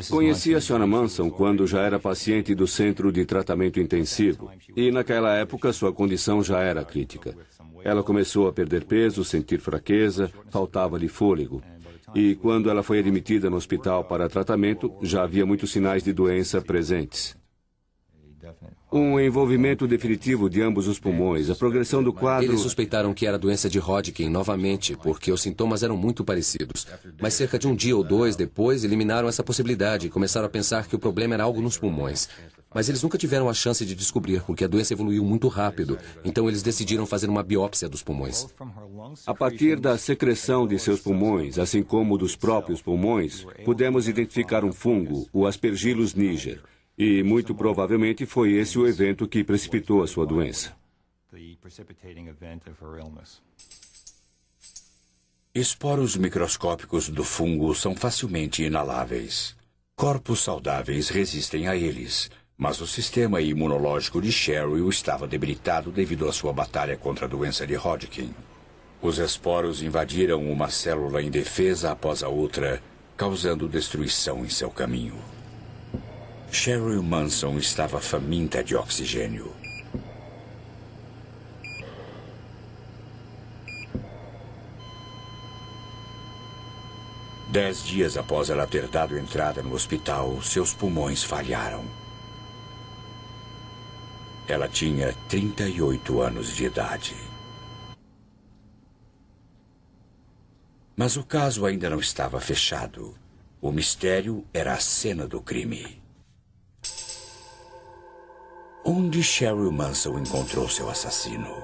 Conheci a Sra. Manson quando já era paciente do centro de tratamento intensivo e naquela época sua condição já era crítica. Ela começou a perder peso, sentir fraqueza, faltava-lhe fôlego. E quando ela foi admitida no hospital para tratamento, já havia muitos sinais de doença presentes. Um envolvimento definitivo de ambos os pulmões, a progressão do quadro... Eles suspeitaram que era doença de Hodgkin novamente, porque os sintomas eram muito parecidos. Mas cerca de um dia ou dois depois, eliminaram essa possibilidade e começaram a pensar que o problema era algo nos pulmões. Mas eles nunca tiveram a chance de descobrir, porque a doença evoluiu muito rápido. Então eles decidiram fazer uma biópsia dos pulmões. A partir da secreção de seus pulmões, assim como dos próprios pulmões, pudemos identificar um fungo, o Aspergillus niger. E, muito provavelmente, foi esse o evento que precipitou a sua doença. Esporos microscópicos do fungo são facilmente inaláveis. Corpos saudáveis resistem a eles, mas o sistema imunológico de Cheryl estava debilitado devido à sua batalha contra a doença de Hodgkin. Os esporos invadiram uma célula indefesa após a outra, causando destruição em seu caminho. Cheryl Manson estava faminta de oxigênio. Dez dias após ela ter dado entrada no hospital, seus pulmões falharam. Ela tinha 38 anos de idade. Mas o caso ainda não estava fechado. O mistério era a cena do crime. Onde Cheryl Manson encontrou seu assassino?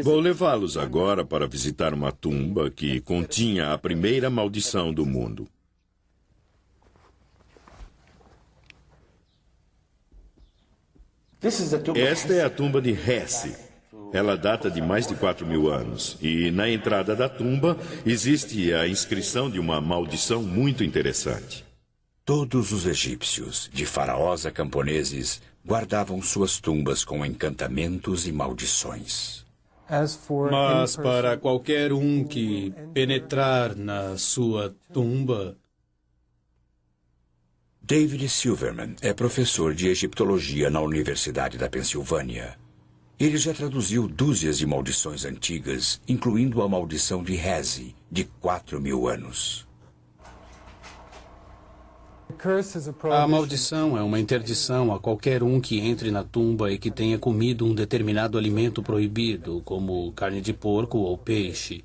Vou levá-los agora para visitar uma tumba que continha a primeira maldição do mundo. Esta é a tumba de Hesse. Ela data de mais de 4.000 anos. E na entrada da tumba existe a inscrição de uma maldição muito interessante. Todos os egípcios, de faraós a camponeses, guardavam suas tumbas com encantamentos e maldições. Mas para qualquer um que penetrar na sua tumba... David Silverman é professor de egiptologia na Universidade da Pensilvânia. Ele já traduziu dúzias de maldições antigas, incluindo a maldição de Hesse, de 4.000 anos. A maldição é uma interdição a qualquer um que entre na tumba e que tenha comido um determinado alimento proibido, como carne de porco ou peixe.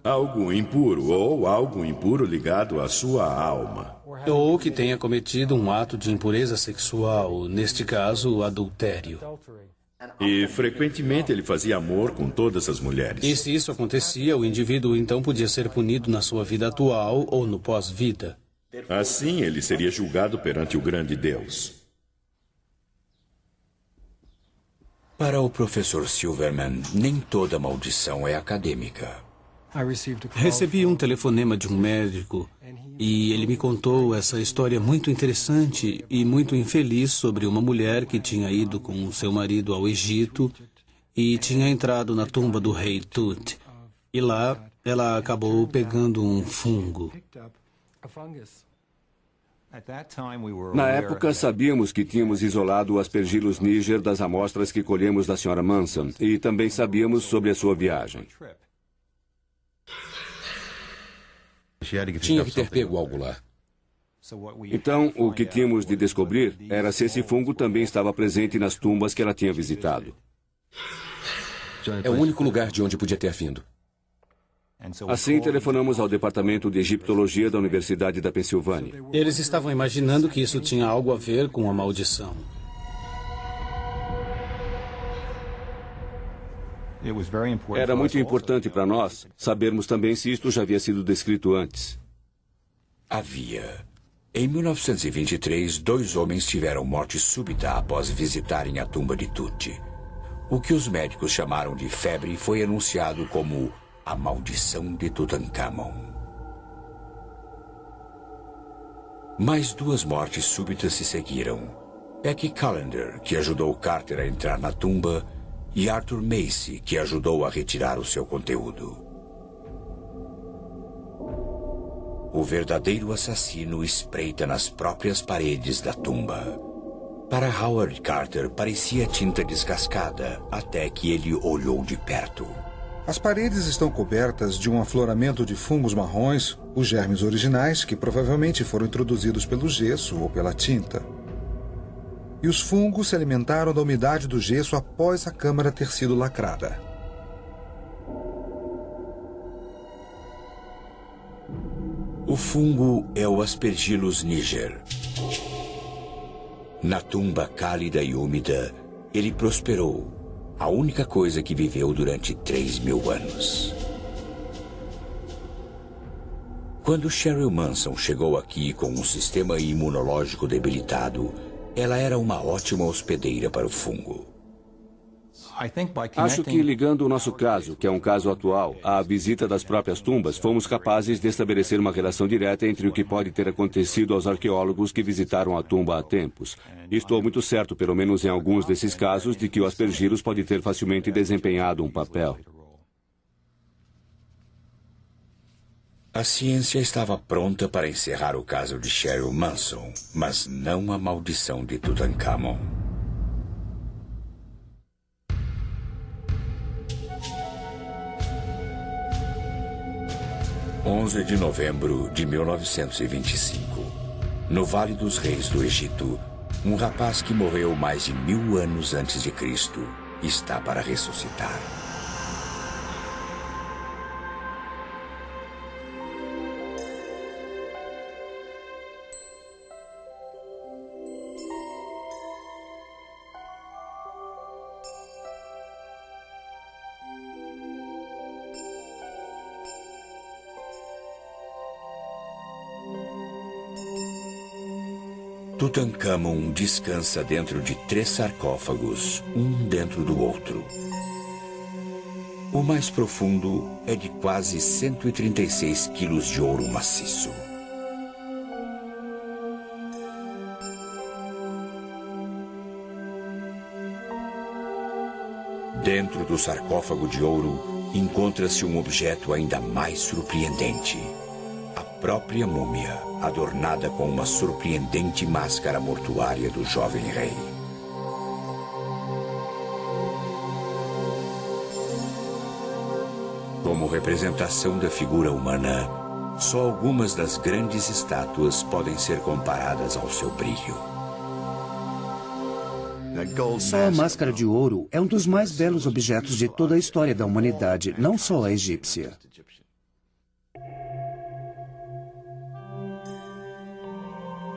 Algo impuro ou algo impuro ligado à sua alma. Ou que tenha cometido um ato de impureza sexual, neste caso, o adultério. E frequentemente ele fazia amor com todas as mulheres. E se isso acontecia, o indivíduo então podia ser punido na sua vida atual ou no pós-vida. Assim ele seria julgado perante o grande Deus. Para o professor Silverman, nem toda maldição é acadêmica. Recebi um telefonema de um médico e ele me contou essa história muito interessante e muito infeliz sobre uma mulher que tinha ido com seu marido ao Egito e tinha entrado na tumba do rei Tut. E lá ela acabou pegando um fungo. Na época, sabíamos que tínhamos isolado o Aspergillus niger das amostras que colhemos da Sra. Manson e também sabíamos sobre a sua viagem. Tinha que ter pego algo lá. Então, o que tínhamos de descobrir era se esse fungo também estava presente nas tumbas que ela tinha visitado. É o único lugar de onde podia ter vindo. Assim, telefonamos ao Departamento de Egiptologia da Universidade da Pensilvânia. Eles estavam imaginando que isso tinha algo a ver com a maldição. Era muito importante para nós sabermos também se isto já havia sido descrito antes. Havia. Em 1923, 2 homens tiveram morte súbita após visitarem a tumba de Tut. O que os médicos chamaram de febre foi anunciado como a maldição de Tutankhamon. Mais 2 mortes súbitas se seguiram. Becky Callender, que ajudou Carter a entrar na tumba, e Arthur Macy, que ajudou a retirar o seu conteúdo. O verdadeiro assassino espreita nas próprias paredes da tumba. Para Howard Carter, parecia tinta descascada, até que ele olhou de perto. As paredes estão cobertas de um afloramento de fungos marrons, os germes originais, que provavelmente foram introduzidos pelo gesso ou pela tinta. E os fungos se alimentaram da umidade do gesso após a câmara ter sido lacrada. O fungo é o Aspergillus niger. Na tumba cálida e úmida, ele prosperou, a única coisa que viveu durante 3.000 anos. Quando Cheryl Manson chegou aqui com um sistema imunológico debilitado, ela era uma ótima hospedeira para o fungo. Acho que ligando o nosso caso, que é um caso atual, à visita das próprias tumbas, fomos capazes de estabelecer uma relação direta entre o que pode ter acontecido aos arqueólogos que visitaram a tumba há tempos. E estou muito certo, pelo menos em alguns desses casos, de que o Aspergillus pode ter facilmente desempenhado um papel. A ciência estava pronta para encerrar o caso de Cheryl Manson, mas não a maldição de Tutankhamon. 11 de novembro de 1925. No Vale dos Reis do Egito, um rapaz que morreu mais de 1000 anos antes de Cristo está para ressuscitar. Tutankhamon descansa dentro de 3 sarcófagos, um dentro do outro. O mais profundo é de quase 136 quilos de ouro maciço. Dentro do sarcófago de ouro encontra-se um objeto ainda mais surpreendente. A própria múmia, adornada com uma surpreendente máscara mortuária do jovem rei. Como representação da figura humana, só algumas das grandes estátuas podem ser comparadas ao seu brilho. Só a máscara de ouro é um dos mais belos objetos de toda a história da humanidade, não só a egípcia.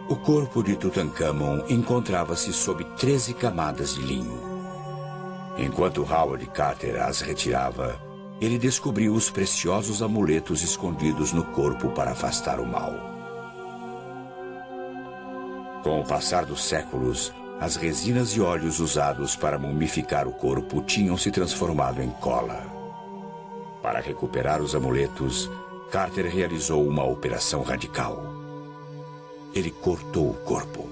O corpo de Tutankhamon encontrava-se sob 13 camadas de linho. Enquanto Howard Carter as retirava, ele descobriu os preciosos amuletos escondidos no corpo para afastar o mal. Com o passar dos séculos, as resinas e óleos usados para mumificar o corpo tinham se transformado em cola. Para recuperar os amuletos, Carter realizou uma operação radical. Ele cortou o corpo.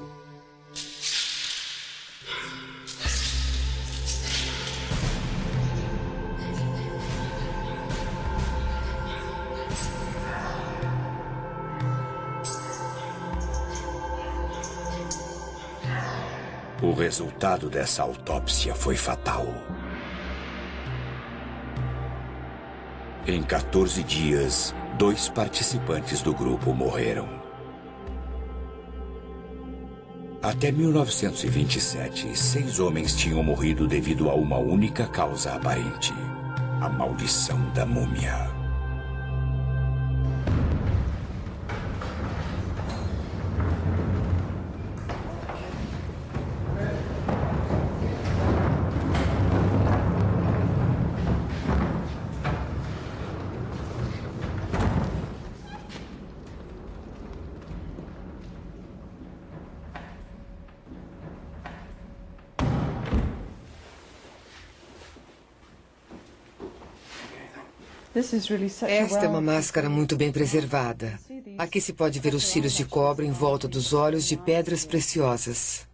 O resultado dessa autópsia foi fatal. Em 14 dias, 2 participantes do grupo morreram. Até 1927, 6 homens tinham morrido devido a uma única causa aparente: a maldição da múmia. Esta é uma máscara muito bem preservada. Aqui se pode ver os cílios de cobre em volta dos olhos de pedras preciosas.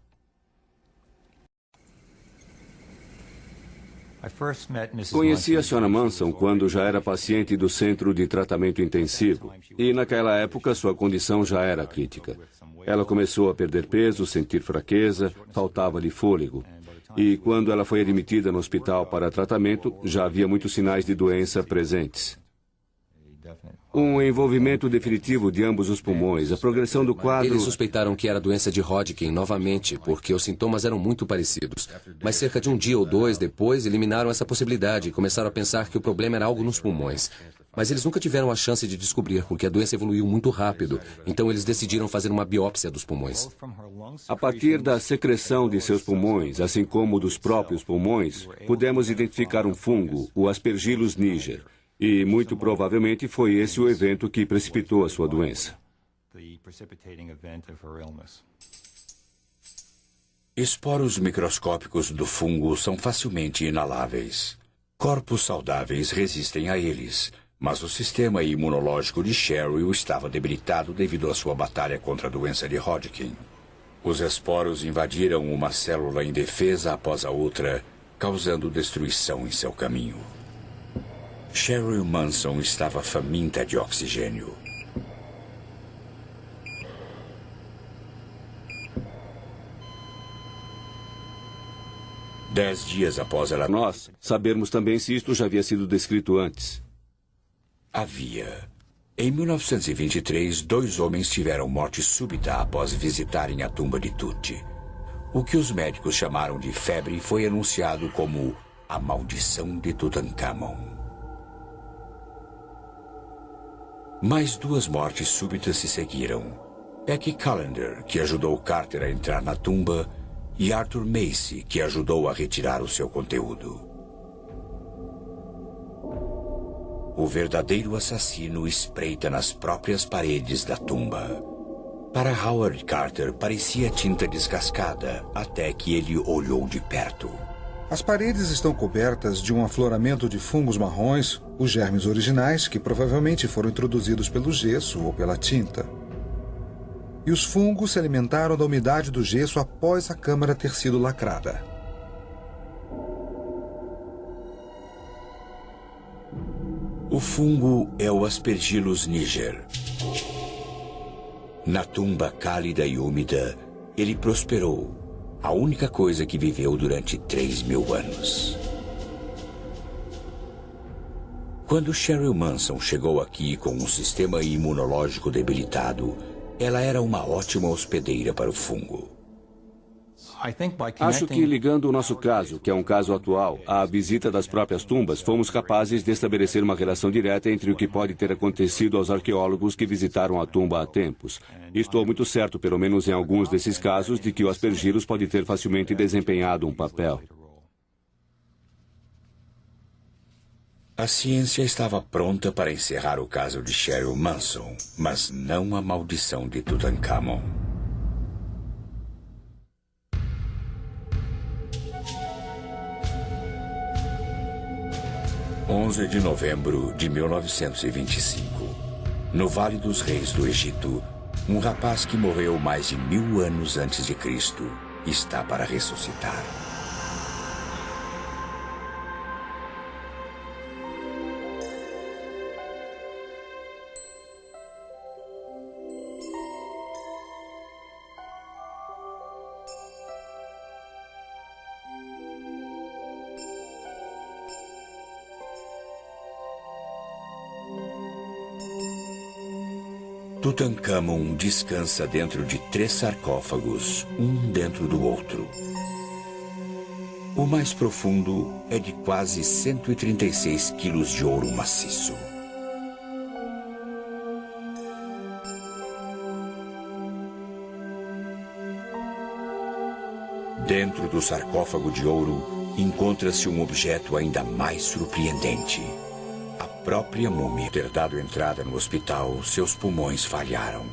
Conheci a Sra. Manson quando já era paciente do centro de tratamento intensivo, e naquela época sua condição já era crítica. Ela começou a perder peso, sentir fraqueza, faltava-lhe fôlego. E quando ela foi admitida no hospital para tratamento, já havia muitos sinais de doença presentes. Um envolvimento definitivo de ambos os pulmões, a progressão do quadro... Eles suspeitaram que era doença de Hodgkin novamente, porque os sintomas eram muito parecidos. Mas cerca de um dia ou dois depois, eliminaram essa possibilidade e começaram a pensar que o problema era algo nos pulmões. Mas eles nunca tiveram a chance de descobrir, porque a doença evoluiu muito rápido. Então eles decidiram fazer uma biópsia dos pulmões. A partir da secreção de seus pulmões, assim como dos próprios pulmões, pudemos identificar um fungo, o Aspergillus niger. E, muito provavelmente, foi esse o evento que precipitou a sua doença. Esporos microscópicos do fungo são facilmente inaláveis. Corpos saudáveis resistem a eles, mas o sistema imunológico de Cheryl estava debilitado devido à sua batalha contra a doença de Hodgkin. Os esporos invadiram uma célula indefesa após a outra, causando destruição em seu caminho. Cheryl Manson estava faminta de oxigênio. Dez dias após ela... Nós sabermos também se isto já havia sido descrito antes. Havia. Em 1923, 2 homens tiveram morte súbita após visitarem a tumba de Tut. O que os médicos chamaram de febre foi anunciado como a maldição de Tutankhamon. Mais 2 mortes súbitas se seguiram. Becky Callender, que ajudou Carter a entrar na tumba, e Arthur Macy, que ajudou a retirar o seu conteúdo. O verdadeiro assassino espreita nas próprias paredes da tumba. Para Howard Carter, parecia tinta descascada, até que ele olhou de perto. As paredes estão cobertas de um afloramento de fungos marrons, os germes originais que provavelmente foram introduzidos pelo gesso ou pela tinta. E os fungos se alimentaram da umidade do gesso após a câmara ter sido lacrada. O fungo é o Aspergillus niger. Na tumba cálida e úmida, ele prosperou. A única coisa que viveu durante 3.000 anos. Quando Cheryl Manson chegou aqui com um sistema imunológico debilitado, ela era uma ótima hospedeira para o fungo. Acho que ligando o nosso caso, que é um caso atual, à visita das próprias tumbas, fomos capazes de estabelecer uma relação direta entre o que pode ter acontecido aos arqueólogos que visitaram a tumba há tempos. Estou muito certo, pelo menos em alguns desses casos, de que o Aspergillus pode ter facilmente desempenhado um papel. A ciência estava pronta para encerrar o caso de Cheryl Manson, mas não a maldição de Tutankhamon. 11 de novembro de 1925. No Vale dos Reis do Egito, um rapaz que morreu mais de 1000 anos antes de Cristo está para ressuscitar. Tutankhamon descansa dentro de 3 sarcófagos, um dentro do outro. O mais profundo é de quase 136 quilos de ouro maciço. Dentro do sarcófago de ouro encontra-se um objeto ainda mais surpreendente. A própria múmia. Ter dado entrada no hospital, seus pulmões falharam.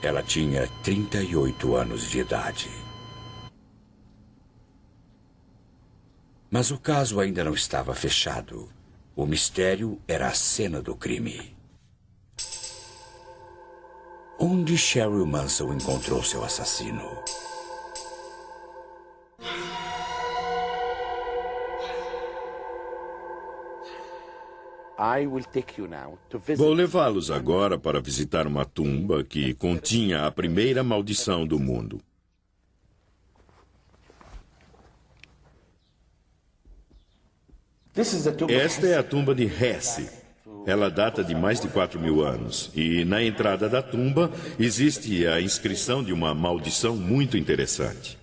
Ela tinha 38 anos de idade. Mas o caso ainda não estava fechado. O mistério era a cena do crime. Onde Cheryl Manson encontrou seu assassino? Vou levá-los agora para visitar uma tumba que continha a primeira maldição do mundo. Esta é a tumba de Hesse. Ela data de mais de 4.000 anos. E na entrada da tumba existe a inscrição de uma maldição muito interessante.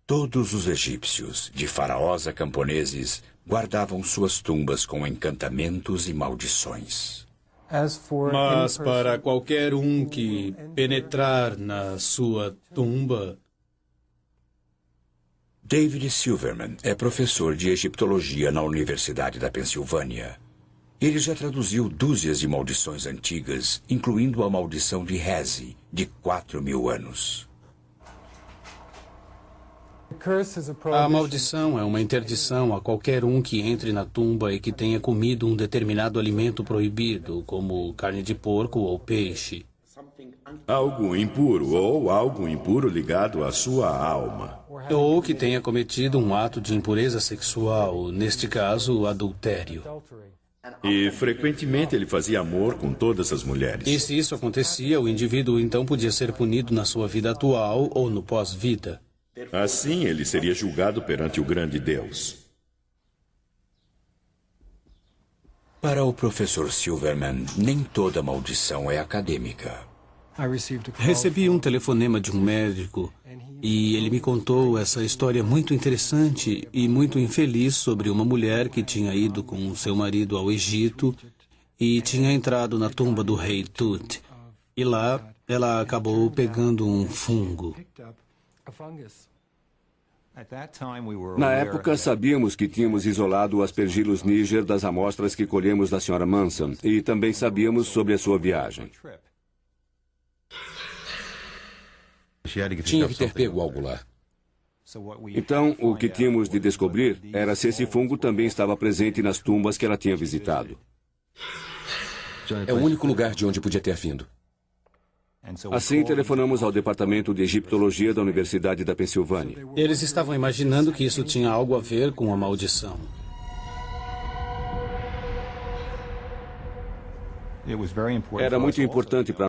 Todos os egípcios, de faraós a camponeses, guardavam suas tumbas com encantamentos e maldições. Mas para qualquer um que penetrar na sua tumba... David Silverman é professor de egiptologia na Universidade da Pensilvânia. Ele já traduziu dúzias de maldições antigas, incluindo a maldição de Hesse, de 4.000 anos. A maldição é uma interdição a qualquer um que entre na tumba e que tenha comido um determinado alimento proibido, como carne de porco ou peixe. Algo impuro ligado à sua alma. Ou que tenha cometido um ato de impureza sexual, neste caso, adultério. E frequentemente ele fazia amor com todas as mulheres. E se isso acontecia, o indivíduo então podia ser punido na sua vida atual ou no pós-vida. Assim, ele seria julgado perante o grande Deus. Para o professor Silverman, nem toda maldição é acadêmica. Recebi um telefonema de um médico e ele me contou essa história muito interessante e muito infeliz sobre uma mulher que tinha ido com seu marido ao Egito e tinha entrado na tumba do rei Tut. E lá ela acabou pegando um fungo. Na época, sabíamos que tínhamos isolado o aspergillus niger das amostras que colhemos da Sra. Manson e também sabíamos sobre a sua viagem. Tinha que ter pego algo lá. Então, o que tínhamos de descobrir era se esse fungo também estava presente nas tumbas que ela tinha visitado. É o único lugar de onde podia ter vindo. Assim, telefonamos ao Departamento de Egiptologia da Universidade da Pensilvânia. Eles estavam imaginando que isso tinha algo a ver com a maldição. Era muito importante para